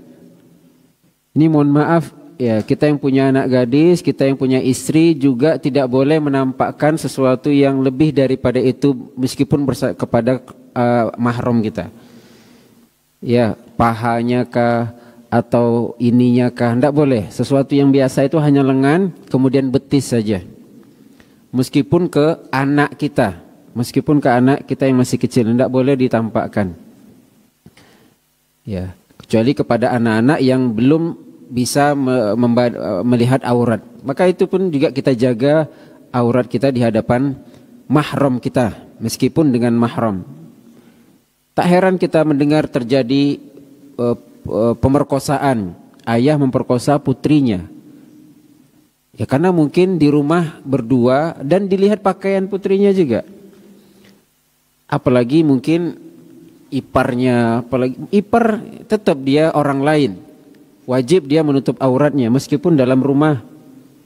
ini mohon maaf ya, kita yang punya anak gadis, kita yang punya istri juga tidak boleh menampakkan sesuatu yang lebih daripada itu meskipun kepada mahram kita. Ya, pahanya kah atau ininya kah, tidak boleh. Sesuatu yang biasa itu hanya lengan, kemudian betis saja. Meskipun ke anak kita yang masih kecil, tidak boleh ditampakkan. Ya, kecuali kepada anak-anak yang belum bisa melihat aurat. Maka itu pun juga kita jaga aurat kita di hadapan mahram kita, meskipun dengan mahram. Tak heran kita mendengar terjadi pemerkosaan, ayah memperkosa putrinya. Ya karena mungkin di rumah berdua dan dilihat pakaian putrinya juga. Apalagi mungkin iparnya, ipar tetap dia orang lain. Wajib dia menutup auratnya meskipun dalam rumah.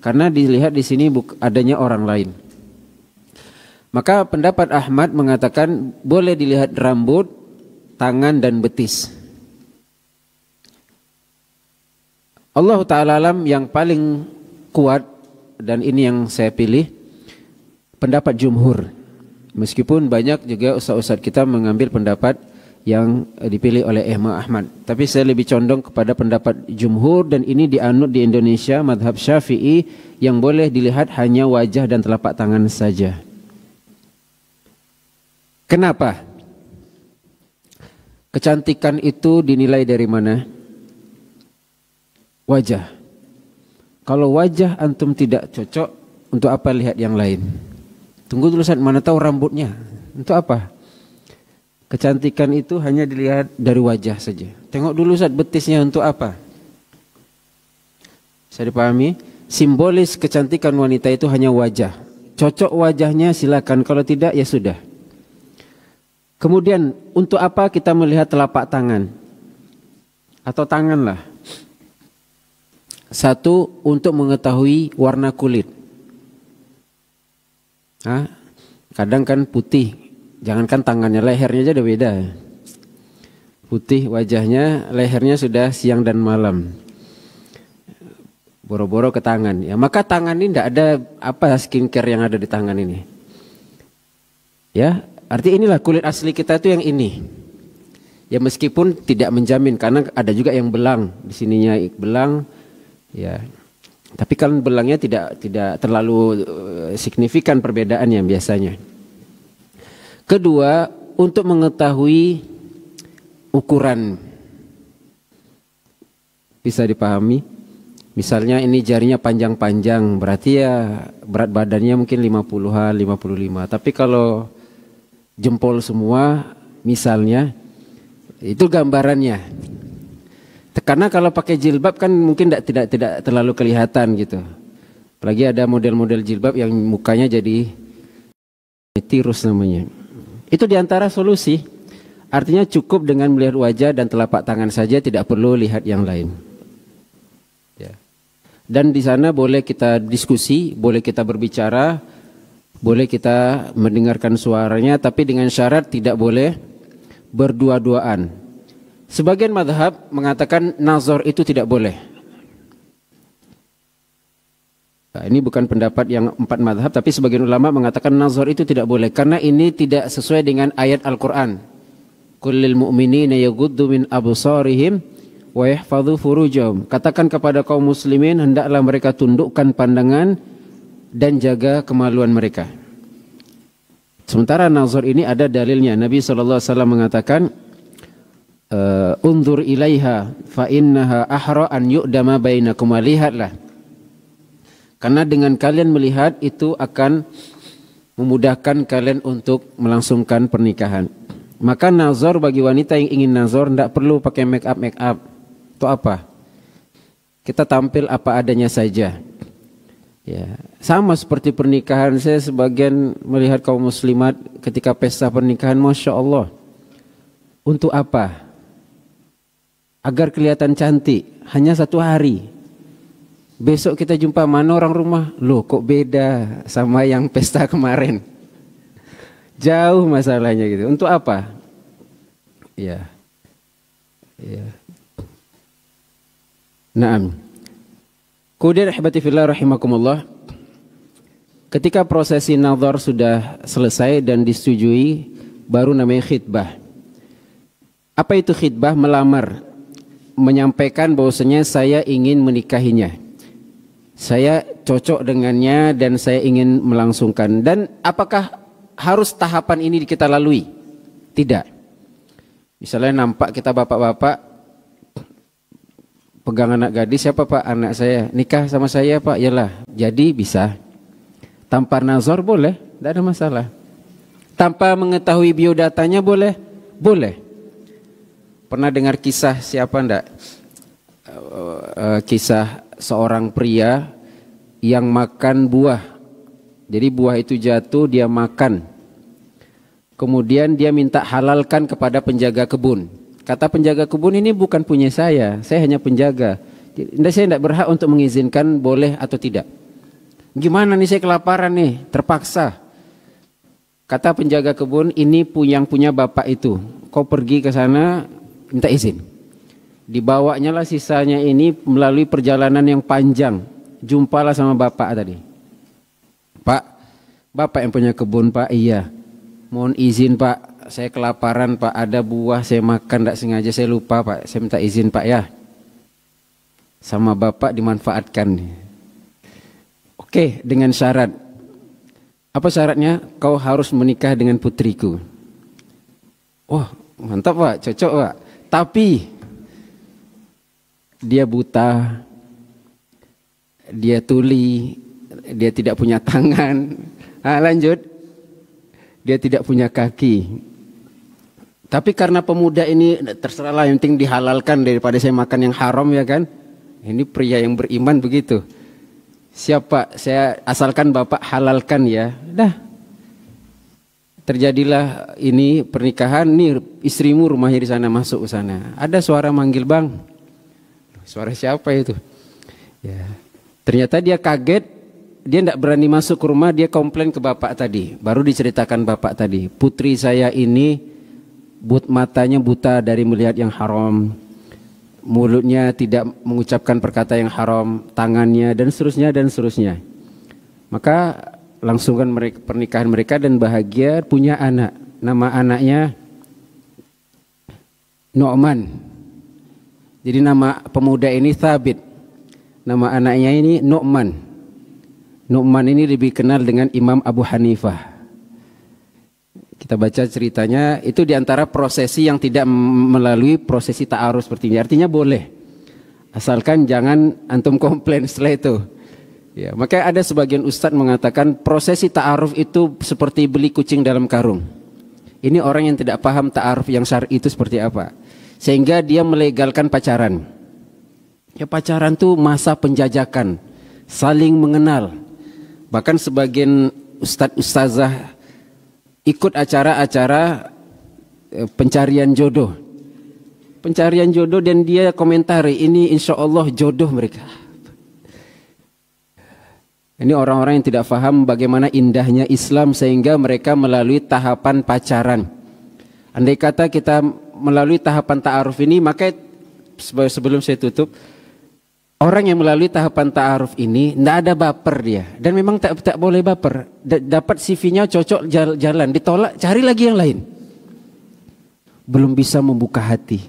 Karena dilihat di sini adanya orang lain. Maka pendapat Ahmad mengatakan boleh dilihat rambut, tangan dan betis. Allah Ta'ala alam yang paling kuat, dan ini yang saya pilih, pendapat jumhur. Meskipun banyak juga ustaz-ustaz kita mengambil pendapat yang dipilih oleh Imam Ahmad. Tapi saya lebih condong kepada pendapat jumhur, dan ini dianut di Indonesia, madhab Syafi'i, yang boleh dilihat hanya wajah dan telapak tangan saja. Kenapa? Kecantikan itu dinilai dari mana? Wajah. Kalau wajah antum tidak cocok, untuk apa lihat yang lain? Tunggu dulu Ustaz, mana tahu rambutnya. Untuk apa? Kecantikan itu hanya dilihat dari wajah saja. Tengok dulu Ustaz, betisnya untuk apa? Saya dipahami? Simbolis kecantikan wanita itu hanya wajah. Cocok wajahnya silakan, kalau tidak ya sudah. Kemudian untuk apa kita melihat telapak tangan? Atau tangan lah. Satu, untuk mengetahui warna kulit. Kadang kan putih, jangankan tangannya, lehernya aja udah beda. Putih wajahnya, lehernya sudah siang dan malam. Boro-boro ke tangan. Ya, maka tangan ini tidak ada apa skincare yang ada di tangan ini. Ya, arti inilah kulit asli kita itu yang ini. Ya meskipun tidak menjamin, karena ada juga yang belang, di sininya belang. Ya, tapi kan belangnya tidak terlalu signifikan perbedaannya biasanya. Kedua, untuk mengetahui ukuran, bisa dipahami. Misalnya ini jarinya panjang-panjang, berarti ya berat badannya mungkin 50-an, 55. Tapi kalau jempol semua, misalnya, itu gambarannya. Karena kalau pakai jilbab kan mungkin tidak terlalu kelihatan gitu. Apalagi ada model-model jilbab yang mukanya jadi tirus namanya. Itu diantara solusi. Artinya cukup dengan melihat wajah dan telapak tangan saja, tidak perlu lihat yang lain. Ya. Dan di sana boleh kita diskusi, boleh kita berbicara, boleh kita mendengarkan suaranya, tapi dengan syarat tidak boleh berdua-duaan. Sebagian madhab mengatakan nazar itu tidak boleh. Nah, ini bukan pendapat yang 4 madhab, tapi sebagian ulama mengatakan nazar itu tidak boleh. Karena ini tidak sesuai dengan ayat Al-Quran. Kullil mu'minina yaghuddu min absarihim wa yahfadhu furujahum. Katakan kepada kaum muslimin, hendaklah mereka tundukkan pandangan dan jaga kemaluan mereka. Sementara nazar ini ada dalilnya. Nabi SAW mengatakan, unzur ilaiha fa innaha ahra an yu'dama bainakum. Lihatlah, karena dengan kalian melihat itu akan memudahkan kalian untuk melangsungkan pernikahan. Maka nazar bagi wanita yang ingin nazar tidak perlu pakai make up. Itu apa? Kita tampil apa adanya saja. Ya, sama seperti pernikahan. Saya sebagian melihat kaum muslimat ketika pesta pernikahan, Masya Allah. Untuk apa? Agar kelihatan cantik, hanya 1 hari. Besok kita jumpa, mana orang rumah, loh kok beda sama yang pesta kemarin. Jauh masalahnya gitu. Untuk apa? Ya. Ya. Naam. Kemudian rahmati fillah rahimakumullah. Ketika prosesi nazar sudah selesai dan disetujui, baru namanya khitbah. Apa itu khitbah? Melamar. Menyampaikan bahwasanya saya ingin menikahinya. Saya cocok dengannya dan saya ingin melangsungkan. Dan apakah harus tahapan ini kita lalui? Tidak. Misalnya nampak kita bapak-bapak pegang anak gadis, siapa pak? Anak saya. Nikah sama saya pak? Yalah. Jadi bisa. Tanpa nazar boleh, tidak ada masalah. Tanpa mengetahui biodatanya boleh? Boleh. Pernah dengar kisah siapa ndak? Kisah seorang pria yang makan buah. Jadi buah itu jatuh, dia makan. Kemudian dia minta halalkan kepada penjaga kebun. Kata penjaga kebun, ini bukan punya saya hanya penjaga. Saya tidak berhak untuk mengizinkan boleh atau tidak. Gimana nih, saya kelaparan nih, terpaksa. Kata penjaga kebun, ini yang punya bapak itu. Kau pergi ke sana, minta izin. Dibawanya lah sisanya ini melalui perjalanan yang panjang. Jumpalah sama bapak tadi. Pak, bapak yang punya kebun pak? Iya. Mohon izin pak, saya kelaparan pak, ada buah saya makan tidak sengaja, saya lupa pak, saya minta izin pak ya. Sama bapak dimanfaatkan. Oke, dengan syarat. Apa syaratnya? Kau harus menikah dengan putriku. Wah, mantap pak, cocok pak. Tapi dia buta, dia tuli, dia tidak punya tangan. Lanjut. Dia tidak punya kaki. Tapi karena pemuda ini terserahlah, yang penting dihalalkan daripada saya makan yang haram ya kan. Ini pria yang beriman begitu. Siapa? Saya asalkan bapak halalkan ya. Dah. Terjadilah ini pernikahan, nih istrimu rumahnya di sana, masuk ke sana. Ada suara manggil bang. Suara siapa itu? Ya. Ternyata dia kaget. Dia tidak berani masuk ke rumah, dia komplain ke bapak tadi. Baru diceritakan bapak tadi, putri saya ini matanya buta dari melihat yang haram, mulutnya tidak mengucapkan perkata yang haram, tangannya dan seterusnya. Maka langsungkan mereka, pernikahan mereka dan bahagia, punya anak. Nama anaknya Nu'man. Jadi nama pemuda ini Thabit. Nama anaknya ini Nu'man. Nu'man ini lebih kenal dengan Imam Abu Hanifah. Kita baca ceritanya, itu diantara prosesi yang tidak melalui prosesi ta'aruf seperti ini. Artinya boleh, asalkan jangan antum komplain setelah itu. Ya, makanya ada sebagian ustadz mengatakan prosesi ta'aruf itu seperti beli kucing dalam karung. Ini orang yang tidak paham ta'aruf yang syar'i itu seperti apa, sehingga dia melegalkan pacaran. Ya, pacaran itu masa penjajakan, saling mengenal. Bahkan sebagian ustadz-ustazah ikut acara-acara pencarian jodoh. Pencarian jodoh dan dia komentari, ini insya Allah jodoh mereka. Ini orang-orang yang tidak paham bagaimana indahnya Islam sehingga mereka melalui tahapan pacaran. Andai kata kita melalui tahapan ta'aruf ini, maka sebelum saya tutup, orang yang melalui tahapan ta'aruf ini tidak ada baper dia, dan memang tak boleh baper. Dapat CV-nya cocok, jalan, ditolak, cari lagi yang lain. Belum bisa membuka hati.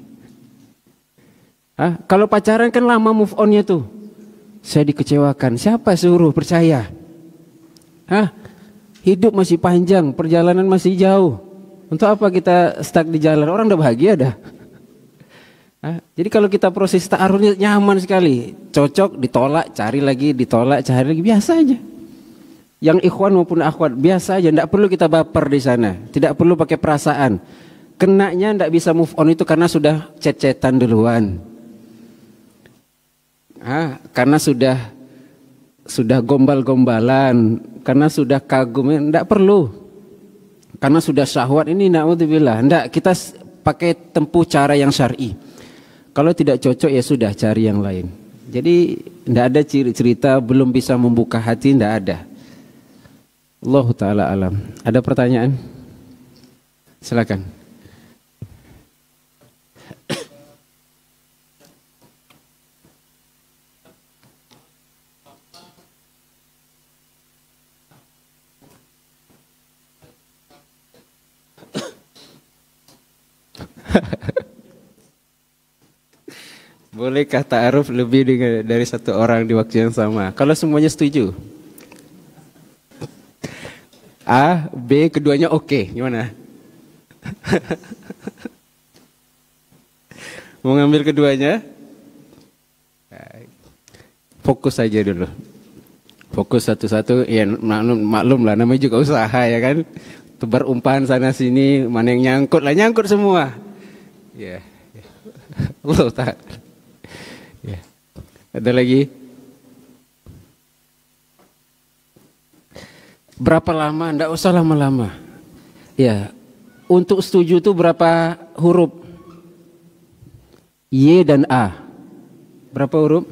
Kalau pacaran kan lama move on-nya tuh. Saya dikecewakan, siapa suruh percaya? Hidup masih panjang, perjalanan masih jauh. Untuk apa kita stuck di jalan? Orang udah bahagia dah. Jadi kalau kita proses ta'arufnya nyaman sekali, cocok, ditolak, cari lagi, ditolak, cari lagi, biasa aja. Yang ikhwan maupun akhwat biasa aja, tidak perlu kita baper di sana, tidak perlu pakai perasaan. Kenanya tidak bisa move on itu karena sudah chat-chatan duluan, karena sudah gombal-gombalan, karena sudah kagum, tidak perlu. Karena sudah syahwat ini, na'udzubillah, tidak, kita pakai tempuh cara yang syar'i. Kalau tidak cocok ya sudah, cari yang lain. Jadi tidak ada cerita belum bisa membuka hati, tidak ada. Allah Ta'ala alam. Ada pertanyaan? Silakan. Bolehkah ta'aruf lebih dari satu orang di waktu yang sama? Kalau semuanya setuju. A, B, keduanya oke. Gimana? Mau ngambil keduanya? Fokus saja dulu. Fokus satu-satu. Ya maklum lah, namanya juga usaha ya kan. Tebar umpan sana sini, mana yang nyangkut lah, nyangkut semua. Ya. Allah Ta'ala. Ya. Ada lagi? Berapa lama? Nggak usah lama-lama. Ya. Untuk setuju itu berapa huruf? Y dan A. Berapa huruf?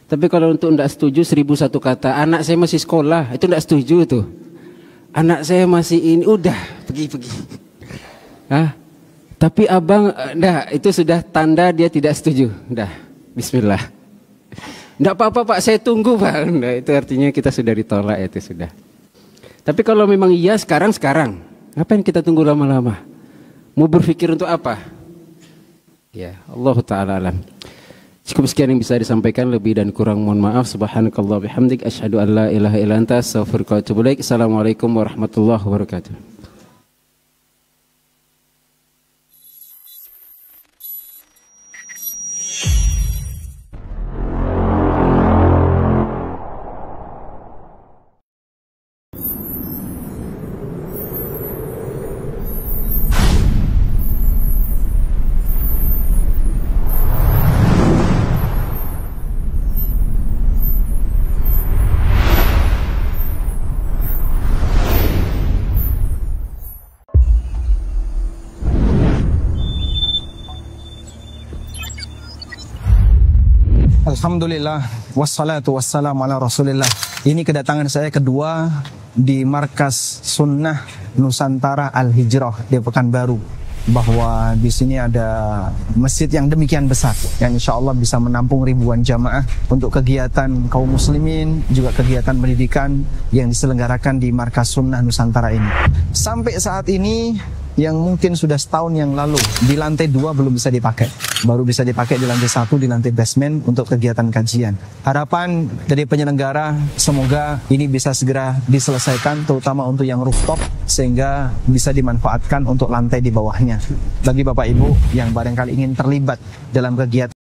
Tapi kalau untuk nggak setuju 1001 kata. Anak saya masih sekolah, itu nggak setuju tuh. Anak saya masih ini, udah pergi. Hah? Tapi abang, dah itu sudah tanda dia tidak setuju. Dah, bismillah. Nggak apa-apa Pak, saya tunggu Pak. Nah, itu artinya kita sudah ditolak, itu sudah. Tapi kalau memang iya sekarang, ngapain kita tunggu lama-lama? Mau berpikir untuk apa? Ya, Allah Ta'ala alam. Cukup sekian yang bisa disampaikan, lebih dan kurang mohon maaf. Subhanakallah bihamdik, asyhadu an la ilaha illa anta, astaghfiruka wa atubu ilaik. Assalamualaikum warahmatullahi wabarakatuh. Alhamdulillah, wassalatu wassalamu ala rasulillah. Ini kedatangan saya kedua di Markas Sunnah Nusantara Al-Hijrah di Pekanbaru. Bahwa di sini ada masjid yang demikian besar, yang insya Allah bisa menampung ribuan jamaah untuk kegiatan kaum muslimin, juga kegiatan pendidikan yang diselenggarakan di Markas Sunnah Nusantara ini. Sampai saat ini, yang mungkin sudah setahun yang lalu, di lantai 2 belum bisa dipakai. Baru bisa dipakai di lantai 1, di lantai basement untuk kegiatan kajian. Harapan dari penyelenggara, semoga ini bisa segera diselesaikan, terutama untuk yang rooftop, sehingga bisa dimanfaatkan untuk lantai di bawahnya. Bagi Bapak Ibu yang barangkali ingin terlibat dalam kegiatan